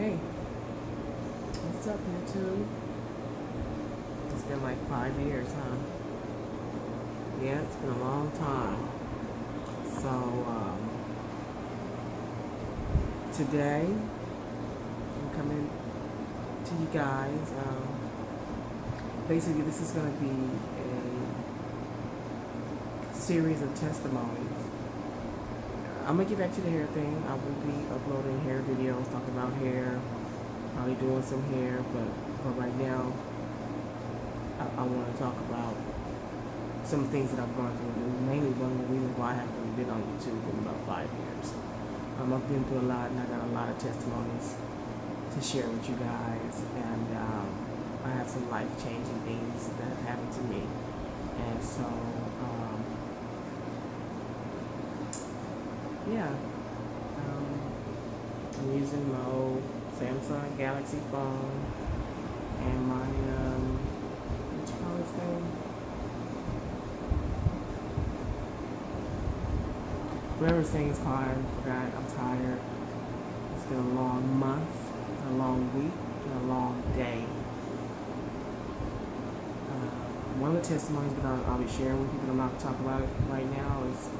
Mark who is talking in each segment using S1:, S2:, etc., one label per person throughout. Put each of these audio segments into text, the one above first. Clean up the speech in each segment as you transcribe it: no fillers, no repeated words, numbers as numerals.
S1: Hey, what's up, YouTube? It's been like 5 years, huh? Yeah, it's been a long time. So, today I'm coming to you guys. Basically, this is going to be a series of testimonies. I'm going to get back to the hair thing. I will be uploading hair videos, talking about hair, probably doing some hair, but right now, I want to talk about some things that I've gone through. And mainly one of the reasons why I haven't been on YouTube in about 5 years. I've been through a lot, and I got a lot of testimonies to share with you guys. And I have some life-changing things that have happened to me. And so, yeah. I'm using my old Samsung Galaxy phone and my, what you call this thing? Whatever thing's called, I forgot. I'm tired. It's been a long month, a long week, and a long day. One of the testimonies that I'll be sharing with you, but I'm not going to talk about it right now, is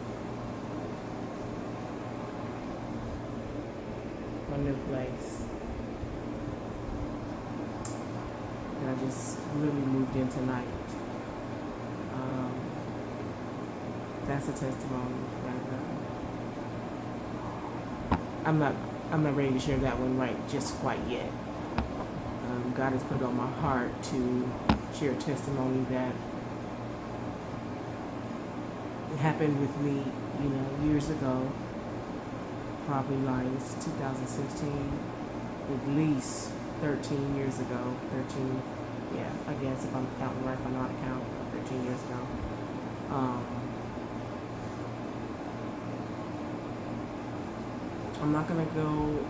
S1: my new place that I just literally moved in tonight. That's a testimony. I'm not ready to share that one right just quite yet. God has put it on my heart to share a testimony that happened with me, years ago. Probably like 2016, at least 13 years ago. 13, yeah, I guess if I'm counting right, if I'm not counting, 13 years ago. I'm not gonna go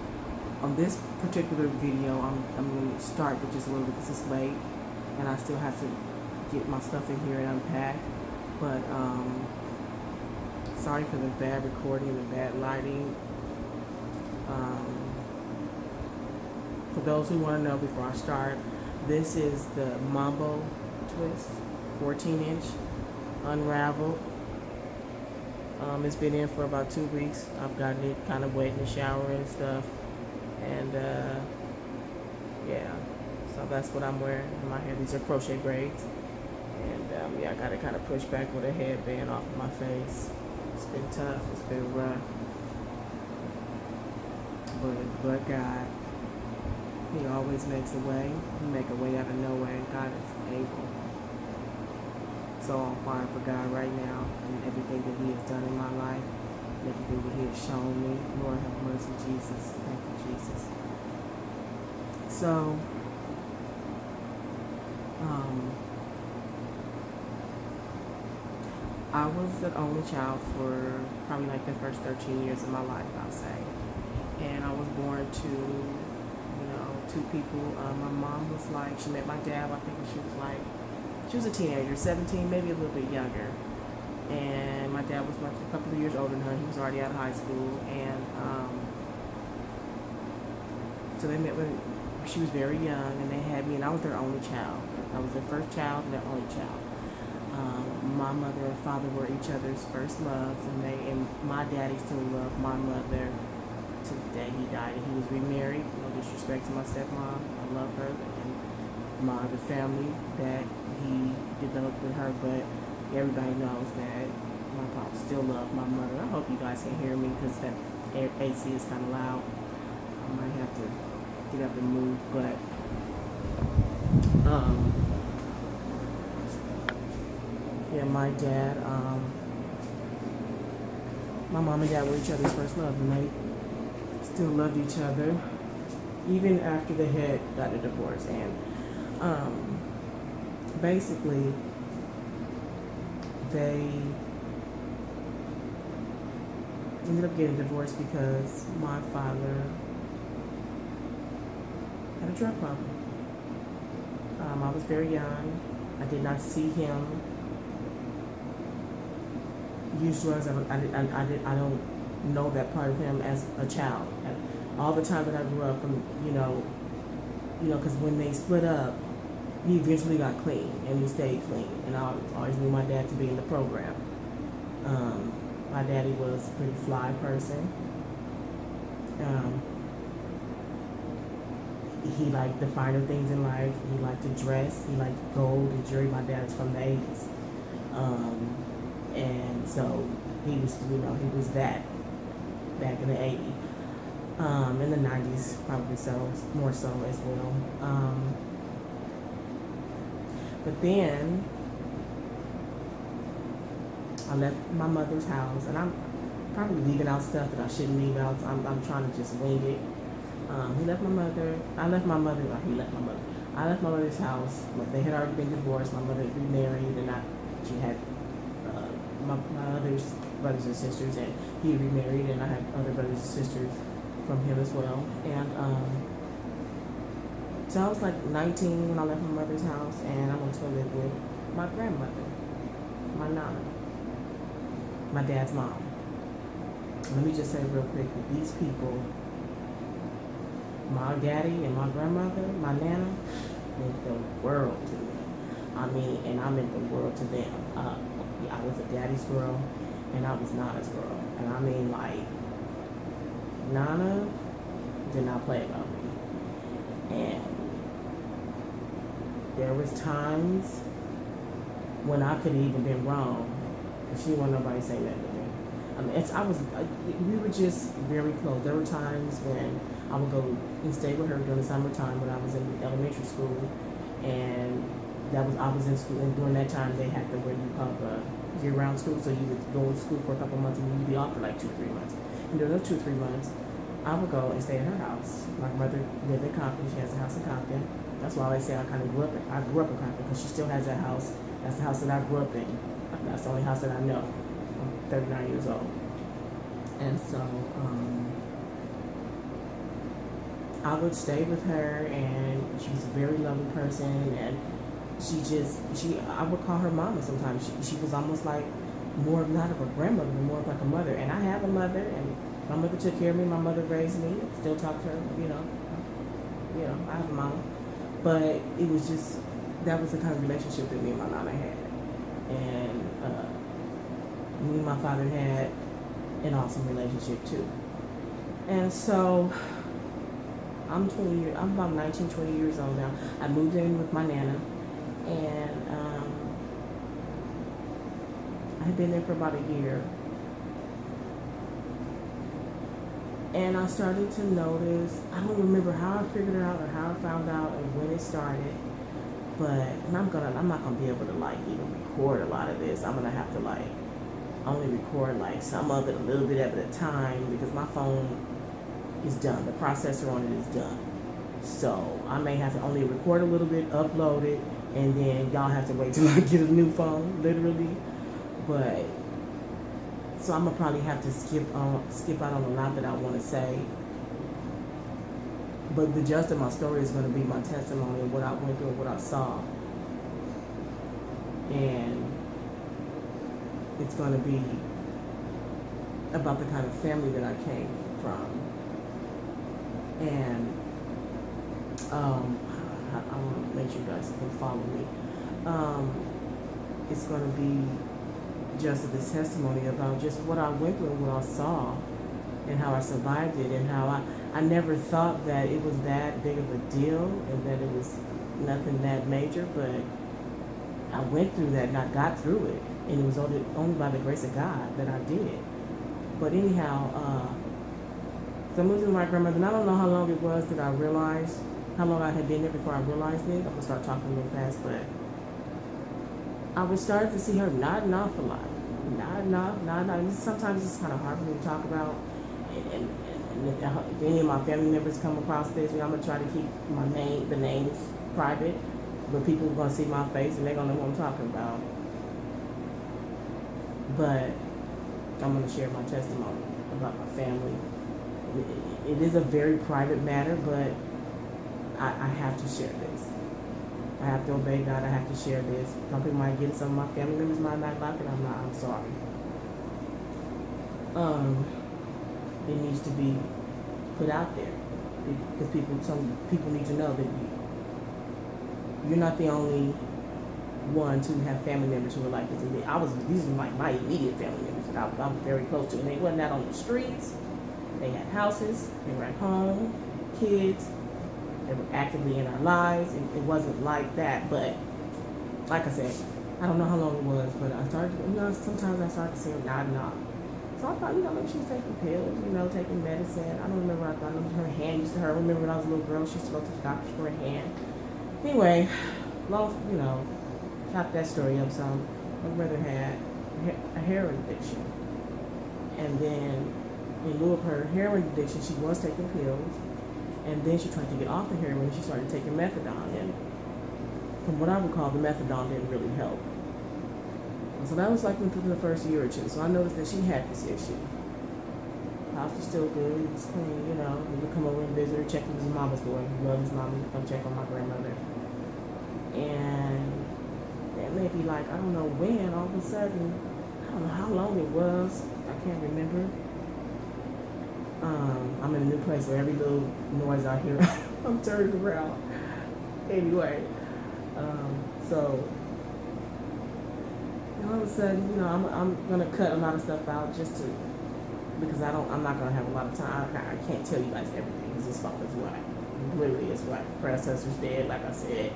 S1: on this particular video. I'm gonna start with just a little bit because it's late, and I still have to get my stuff in here and unpack. But sorry for the bad recording and the bad lighting. For those who want to know, before I start, this is the Mambo Twist 14-inch unraveled. It's been in for about 2 weeks. I've gotten it kind of wet in the shower and stuff. And yeah, so that's what I'm wearing in my hair. These are crochet braids. And yeah, I got it kind of pushed back with a headband off of my face. It's been tough. It's been rough. But God, He always makes a way. He make a way out of no way. God is able. So I'm fine for God right now, and everything that He has done in my life, and everything that He has shown me. Lord have mercy, Jesus. Thank you, Jesus. So, I was the only child for probably like the first 13 years of my life, I'll say. And I was born to, two people. My mom was like, she met my dad, I think she was a teenager, 17, maybe a little bit younger. And my dad was like a couple of years older than her. He was already out of high school. And so they met when she was very young, and they had me, and I was their only child. I was their first child and their only child. My mother and father were each other's first loves, and my daddy still loved my mother to the day he died. And he was remarried. No disrespect to my stepmom, I love her, and the family that he developed with her. But everybody knows that my pop still loved my mother. I hope you guys can hear me because that AC is kind of loud. I might have to get up and move, but yeah, my dad, my mom and dad were each other's first love, and they still loved each other even after they had got a divorce. And basically they ended up getting divorced because my father had a drug problem. I was very young. I did not see him use drugs. I don't know that part of him as a child. all the time that I grew up, from because when they split up, he eventually got clean and he stayed clean. And I always knew my dad to be in the program. My daddy was a pretty fly person. He liked the finer things in life. He liked to dress. He liked gold and jewelry. My dad's from the 80s. And so he was that back in the 80s. In the 90s, probably more so as well. But then I left my mother's house, and I'm probably leaving out stuff that I shouldn't leave out. So I'm trying to just wing it. He left my mother. I left my mother. He left my mother. I left my mother's house. They had already been divorced. My mother had remarried, and she had my other's brothers and sisters, and he remarried, and I had other brothers and sisters from him as well. And so I was like 19 when I left my mother's house, and I went to live with my grandmother, my nana, my dad's mom. Let me just say real quick that these people, my daddy and my grandmother, my nana, meant the world to me. I mean, and I meant the world to them. I was a daddy's girl, and I was Nana's girl. And I mean, like, Nana did not play about me. And there was times when I could have even been wrong, but she wasn't nobody say that to me. I mean, we were just very close. There were times when I would go and stay with her during the summertime when I was in elementary school, and I was in school, and during that time they had the what you call the year-round school, so you would go to school for a couple months and you'd be off for like 2 or 3 months. And during those 2 or 3 months, I would go and stay at her house. My mother lived in Compton. She has a house in Compton. That's why I say I grew up in Compton, because she still has that house. That's the house that I grew up in. That's the only house that I know. I'm 39 years old. And so I would stay with her, and she was a very loving person, and I would call her mama sometimes. She was almost like more, not of a grandmother, but more of like a mother. And I have a mother, and my mother took care of me. My mother raised me. Still talk to her, I have a mama. But it was just, that was the kind of relationship that me and my nana had. And me and my father had an awesome relationship too. And so I'm about 19, 20 years old now. I moved in with my nana, and I had been there for about a year. And I started to notice, I don't remember how I figured it out or how I found out and when it started, and I'm not gonna be able to like even record a lot of this. I'm gonna have to like only record like some of it, a little bit of it at a time, because my phone is done. The processor on it is done. So I may have to only record a little bit, upload it, and then y'all have to wait till I get a new phone, literally. But so I'm gonna probably have to skip out on a lot that I want to say. But the gist of my story is going to be my testimony of what I went through and what I saw. And it's going to be about the kind of family that I came from. And I want to make sure you guys can follow me. It's going to be just this testimony about just what I went through and what I saw, and how I survived it, and how I never thought that it was that big of a deal, and that it was nothing that major, but I went through that and I got through it, and it was only by the grace of God that I did. But anyhow, so I moved with my grandmother, and I don't know how long it was that I realized, how long I had been there before I realized it. I'm going to start talking a little fast, but I was starting to see her nodding off a lot. Sometimes it's kind of hard for me to talk about. And if any of my family members come across this, I'm going to try to keep the names private. But people are going to see my face and they're going to know who I'm talking about. But I'm going to share my testimony about my family. It is a very private matter, but I have to share this. I have to obey God. I have to share this. Some people might get it. Some of my family members might not like it. I'm sorry. It needs to be put out there. because some people need to know that you're not the only ones who have family members who are like this. And these are like my immediate family members that I'm very close to, and they wasn't out on the streets. They had houses. They were at home, kids. They were actively in our lives. It wasn't like that, but like I said, I don't know how long it was, but I started, sometimes I started to see her nodding off. So I thought, maybe she was taking pills, taking medicine. I don't remember. I thought her hand used to hurt. I remember when I was a little girl, she used to go to the doctor for her hand. Anyway, chop that story up some. My brother had a heroin addiction. And then, in lieu of her heroin addiction, she was taking pills. And then she tried to get off the heroin and she started taking methadone. And from what I recall, the methadone didn't really help. And so that was like within the first year or two. So I noticed that she had this issue. House was still good, it was clean, He would come over and visit her, check if his mom was doing. He loved his mom, he would come check on my grandmother. And that may be like, I don't know when, all of a sudden, I don't know how long it was, I can't remember. I'm in a new place, so every little noise I hear, I'm turning around. Anyway, so all of a sudden, I'm gonna cut a lot of stuff out because I'm not gonna have a lot of time. I can't tell you guys everything because this phone is whack. Literally, it's whack. The processor's dead, like I said.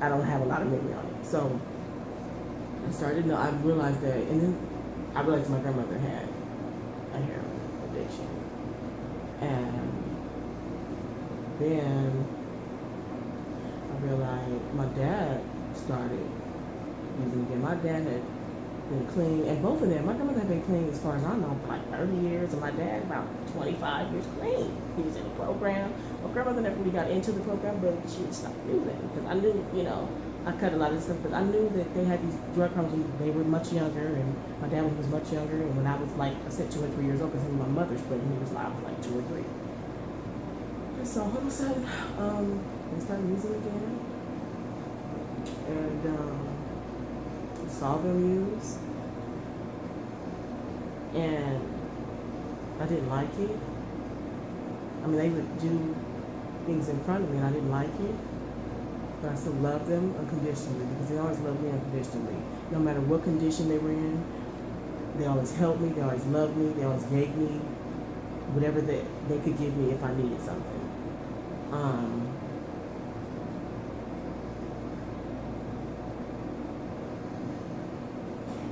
S1: I don't have a lot of memory on it, so I realized that, and then I realized my grandmother had a heroin addiction. And then I realized my dad started using again. My dad had been clean, and both of them, my grandmother had been clean as far as I know for like 30 years, and my dad about 25 years clean. He was in the program. My grandmother never really got into the program, but she would stop using it because I knew, I cut a lot of stuff, but I knew that they had these drug problems when they were much younger, and my dad when he was much younger, and when I was like, I said 2 or 3 years old because my mother's split, and he was like, I was like 2 or 3. And so all of a sudden, they started using again, and saw them use, and I didn't like it. I mean, they would do things in front of me, and I didn't like it. But I still love them unconditionally because they always loved me unconditionally. No matter what condition they were in, they always helped me, they always loved me, they always gave me whatever they could give me if I needed something.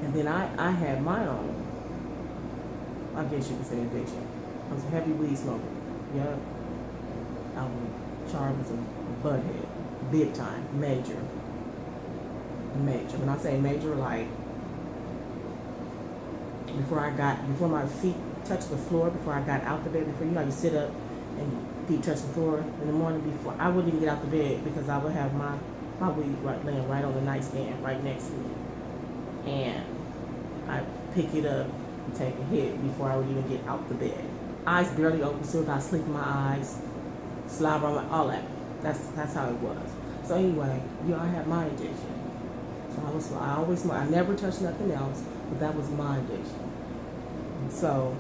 S1: And then I had my own, I guess you could say, addiction. I was a heavy weed smoker. Yep. Char was a butthead. Big time, major. When I say major, like before my feet touched the floor, before I got out the bed, before you sit up and your feet touch the floor in the morning, before I wouldn't even get out the bed because I would have my weed laying right on the nightstand right next to me, and I'd pick it up and take a hit before I would even get out the bed. Eyes barely open, still got sleep in my eyes, slobber on all that. That's how it was. So anyway, I had my addiction. So I never touched nothing else, but that was my addiction. And so,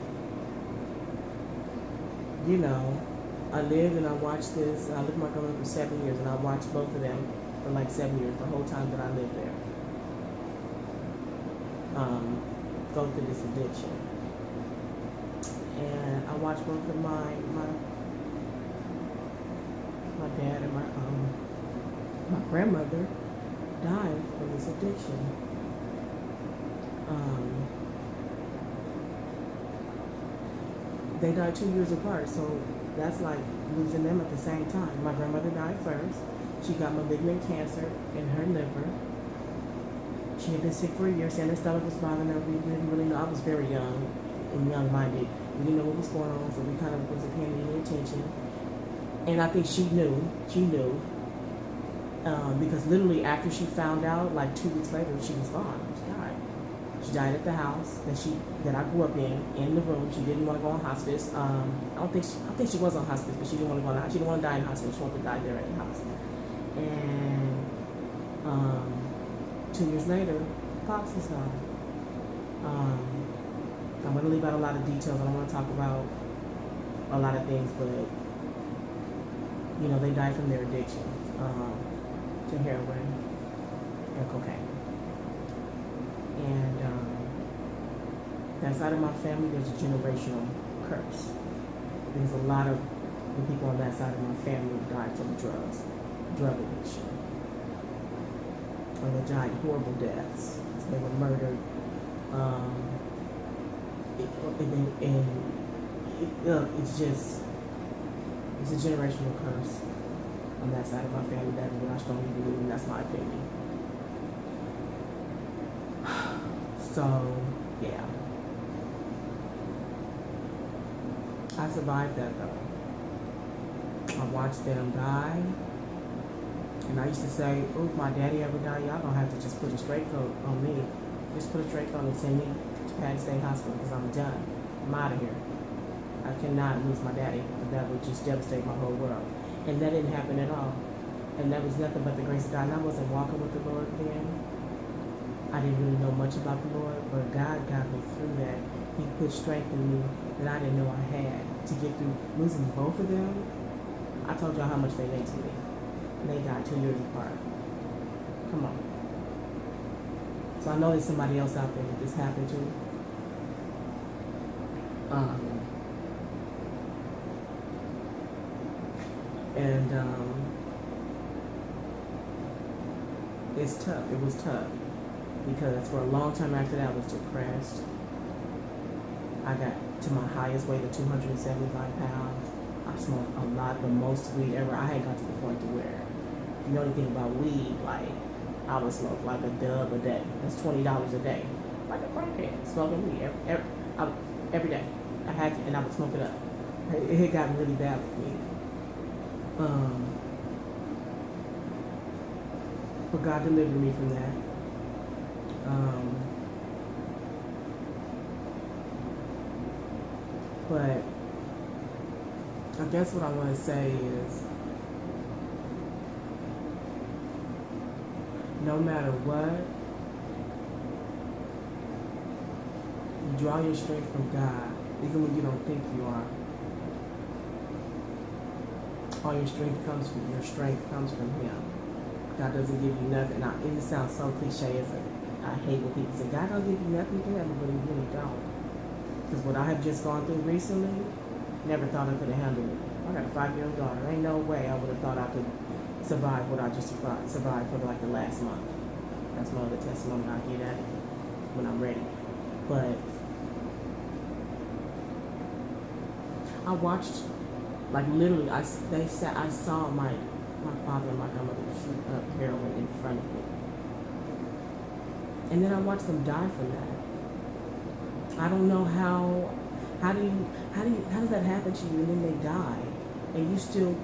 S1: I lived and I watched this, and I lived with my grandmother for 7 years, and I watched both of them for like 7 years, the whole time that I lived there. Go through this addiction. And I watched both of my dad and my grandmother died from this addiction. They died 2 years apart, so that's like losing them at the same time. My grandmother died first. She got malignant cancer in her liver. She had been sick for a year, saying her stomach was bothering her. We didn't really know. I was very young and young-minded. We didn't know what was going on, so we kind of wasn't paying any attention. And I think she knew, because literally after she found out, like 2 weeks later, she was gone. She died. She died at the house that I grew up in the room. She didn't want to go on hospice. I think she was on hospice, but she didn't want to go on. She didn't want to die in hospice. She wanted to die there at the house. And 2 years later, Pops was gone. I'm going to leave out a lot of details. I don't want to talk about a lot of things, but You know, they died from their addictions to heroin and cocaine. And that side of my family, there's a generational curse. There's a lot of the people on that side of my family died from drugs, drug addiction. Or they died horrible deaths. So they were murdered. It's just, it's a generational curse on that side of my family. That is what I strongly believe, and that's my opinion. So, yeah. I survived that though. I watched them die. And I used to say, oh, if my daddy ever died, y'all gonna have to just put a straight coat on me. Just put a straight coat and send me to Patty State Hospital because I'm done. I'm out of here. I cannot lose my daddy. That would just devastate my whole world. And that didn't happen at all. And that was nothing but the grace of God. And I wasn't walking with the Lord then. I didn't really know much about the Lord, but God got me through that. He put strength in me that I didn't know I had to get through losing both of them. I told y'all how much they meant to me. And they died 2 years apart. Come on. So I know there's somebody else out there that this happened to. It's tough. It was tough. Because for a long time after that, I was depressed. I got to my highest weight of 275 pounds. I smoked a lot, the most weed ever. I had got to the point to where, if you know anything about weed, like, I would smoke like a dub a day. That's $20 a day. Like a crackhead, smoking weed every day. I had to, and I would smoke it up. It had gotten really bad with me. But God delivered me from that. But I guess what I want to say is, no matter what, you draw your strength from God, even when you don't think you are. All your strength comes from Him. God doesn't give you nothing. Now, it sounds so cliche, isn't it? I hate when people say, God don't give you nothing good, but He really don't. Because what I have just gone through recently, never thought I could have handled it. I got a 5-year-old daughter. Ain't no way I would have thought I could survive what I just survived for like the last month. That's my other testimony. I'll get at it when I'm ready. But I watched, like literally, I saw my father and my grandmother shoot up heroin in front of me. And then I watched them die from that. I don't know how does that happen to you, and then they die, and you still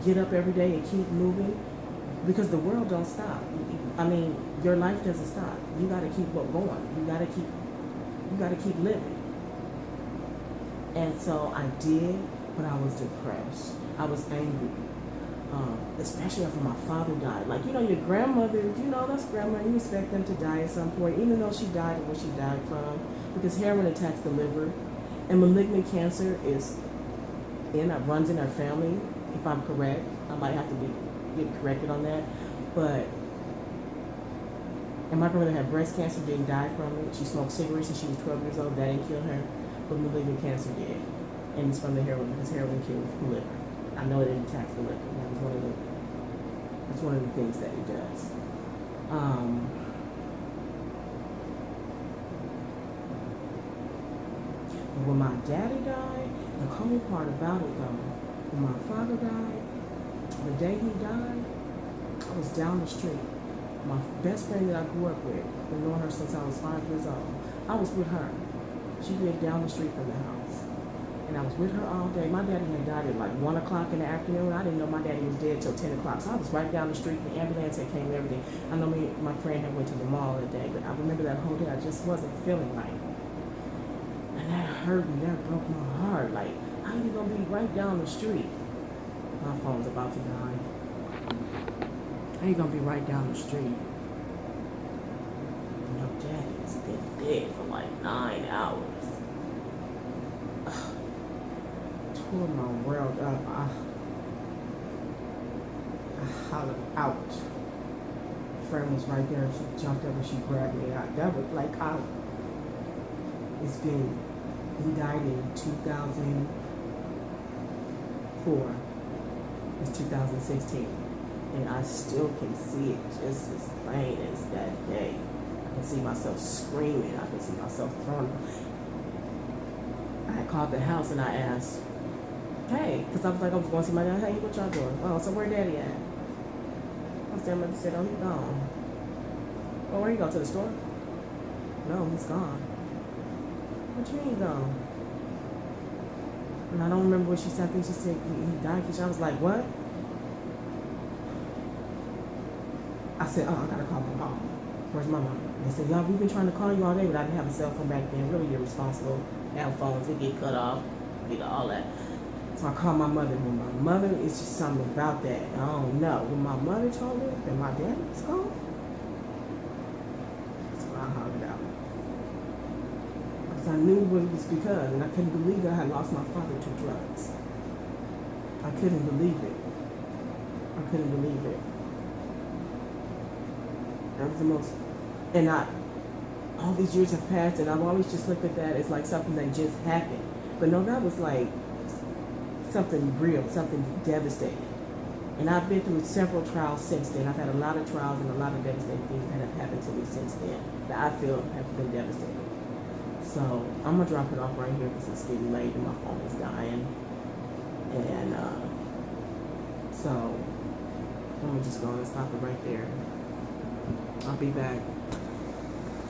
S1: get up every day and keep moving, because the world don't stop. I mean, your life doesn't stop. You got to keep going. You got to keep living. And so I did, but I was depressed. I was angry. Especially after my father died. Like, you know, your grandmother, that's grandma, you expect them to die at some point, even though she died of what she died from, because heroin attacks the liver, and malignant cancer runs in her family, if I'm correct. I might have to get corrected on that, and my grandmother had breast cancer, didn't die from it. She smoked cigarettes and she was 12 years old, that didn't kill her, but malignant cancer did, and it's from the heroin, because heroin kills the liver. I know it attacks the liver. That's one of the things that it does. When my daddy died, the cold part about it though, when my father died, the day he died, I was down the street. My best friend that I grew up with, been knowing her since I was 5 years old, I was with her. She lived down the street from the house. And I was with her all day. My daddy had died at like 1 o'clock in the afternoon. I didn't know my daddy was dead till 10 o'clock. So I was right down the street. The ambulance had came and everything. I know my friend had went to the mall that day, but I remember that whole day I just wasn't feeling right. And that hurt me. That broke my heart. Like, how you gonna be right down the street? My phone's about to die. How you gonna be right down the street? Your daddy has been dead for like 9 hours. Tore my world up. I hollered out. Friend was right there. She jumped up and she grabbed me. That was like, it's been, he died in 2004. It's 2016. And I still can see it just as plain as that day. I can see myself screaming. I can see myself throwing. I had called the house and I asked, hey, because I was like, I was going to see my dad. Hey, what y'all doing? Oh, so where daddy at? My stepmother said, oh, he's gone. Well, where you go, to the store? No, he's gone. What you mean gone? And I don't remember what she said. I think she said he died. I was like, what? I said, oh, I gotta call my mom. Where's my mom? They said, y'all, we've been trying to call you all day, but I didn't have a cell phone back then. Really irresponsible. Have phones, they get cut off, all that. So I called my mother. When my mother, it's just something about that. I don't know. When my mother told me that my dad was gone, that's when I hollered out. Because I knew what it was because, and I couldn't believe that I had lost my father to drugs. I couldn't believe it. I couldn't believe it. That was the most, and all these years have passed, and I've always just looked at that as like something that just happened. But no, that was like something real, something devastating. And I've been through several trials since then. I've had a lot of trials and a lot of devastating things that have happened to me since then that I feel have been devastating. So I'm gonna drop it off right here because it's getting late and my phone is dying. And so I'm just gonna stop it right there. I'll be back.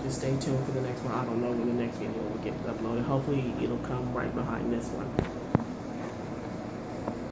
S1: Just stay tuned for the next one. I don't know when the next video will get uploaded. Hopefully it'll come right behind this one.